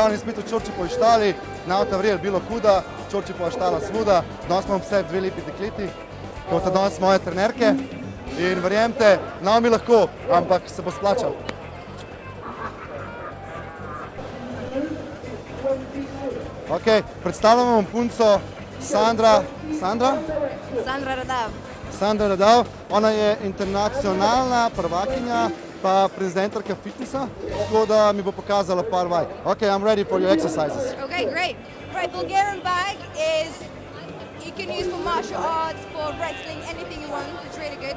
Pripravljeni spet v Chorchypovi štali, nauta vrel bilo kuda, Chorchypova štala svuda. Danes imam vse dve lepi dekleti, kot so danes moje trenerke. In verjemite, nam mi lahko, ampak se bo splačal. Ok, predstavljam vam punco Sandra Radav. Sandra Radav. Ona je internacionalna prvakinja, pa prezidentarka fitnesa, tako da mi bo pokazala par vaj. Ok, I'm ready for your exercises. Okay, great. Right, Bulgarian bag is you can use for martial arts, for wrestling, anything you want. It's really good.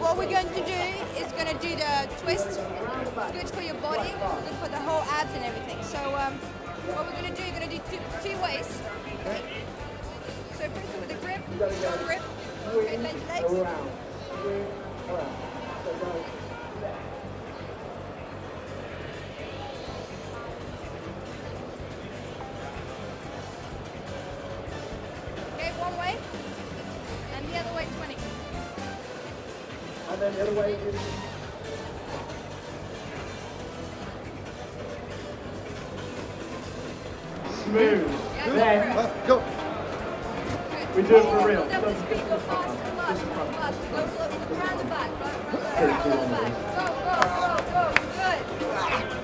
What we're going to do is going to do the twist. It's good for your body, good for the whole abs and everything. So what we're going to do, you're going to do two ways. Okay. So first with the grip, strong grip. Okay, bend your legs. Okay, one way, and the other way 20. And then the other way is... Smooth. Yeah, Then Go. we do it for real. Go faster, go faster. Go round the back, round the back. Go. Good.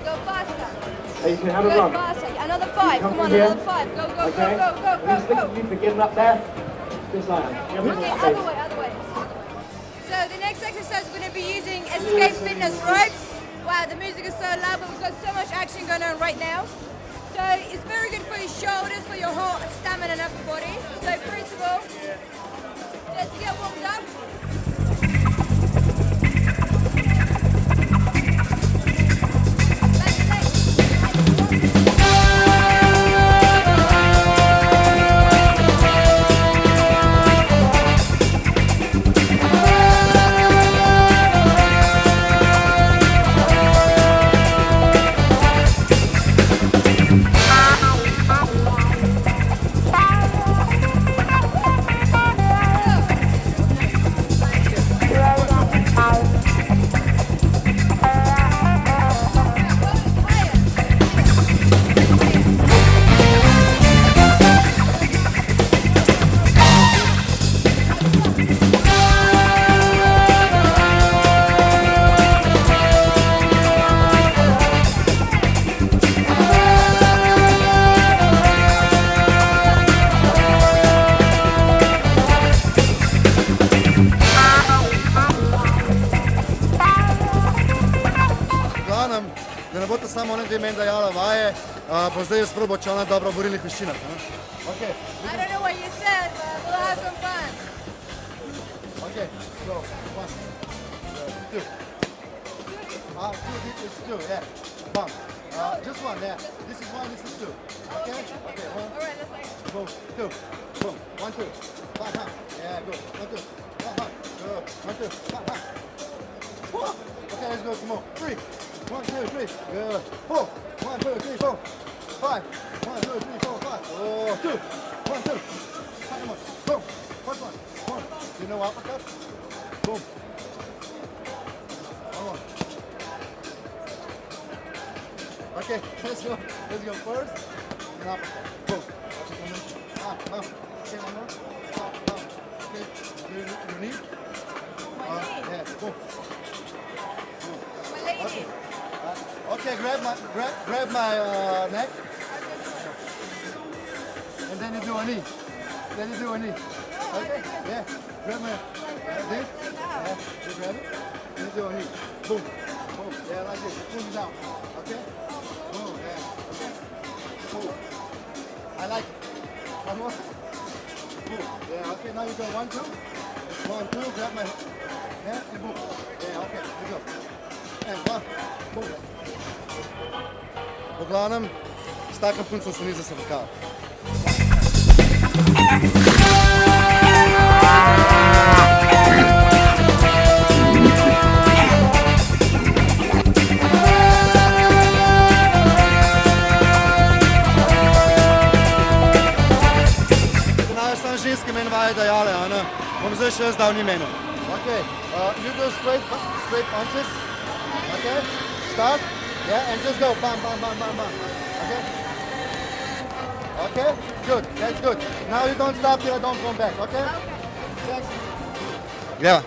Go faster. Hey, you can have a Good, run. faster. Another 5. Come on, here. another 5. Go. Okay? Go. You begin up there. Just like that. Okay, other way. So the next exercise we're going to be using escape fitness ropes. Wow, the music is so loud, but we've got so much action going on right now. So it's very good for your shoulders, for your whole stamina and upper body. So first of all, just to get warmed up. Da ne boste samo one dve meni dajala vaje, pa zdaj jaz probo, če ona je dobra v borilnih veščinah. Okay. I don't know what you said, but we'll have some fun. Okay, go. 1, 2. 2, this is 2, yeah. Bump. Just 1, yeah. This is 1, this is 2. Okay? Okay, 1. Alright, let's like. Boom, 2. Boom. 1, 2. Bam, bam. Yeah, good. 1, 2. Bam, bam. Good. 1, 2. Bam, bam. Okay, let's go some more. 3. 1, 2, 3. Good. 4. 1, 2, 3, 4. 5. 1, 2, 3, 4, 5. Oh, 2. 1, 2. Second one. Boom. First one. 1. Do you know uppercut? Boom. 1 more. Okay, let's go. Let's go first. And uppercut. Boom. Bam. Okay, 1 more. Bam. Okay. Your knee. Yeah. Boom. Okay. Okay, grab my neck. And then you do a knee. Okay? Yeah. Grab my this. Yeah. You grab it. And you do a knee. Boom. Boom. Yeah, like this. Pull it down. Okay? Boom. Yeah. Okay? Boom. I like it. 1 more. Boom. Yeah, okay. Now you go 1, 2. 1, 2. Grab my hand and boom. Yeah, okay. Let's go. And 1. Boom. V glavnem, s takim puncem se ni zasrkal. Znajo samo ženske meni vaje dajale, bom zdaj še jaz dal njimenu. Okay, you do straight punches. Okay, start. Yeah, and just go bam, bam, bam, bam, bam. Okay? Okay? Good. That's good. Now you don't stop here. Don't come back. Okay? Thanks. Yeah.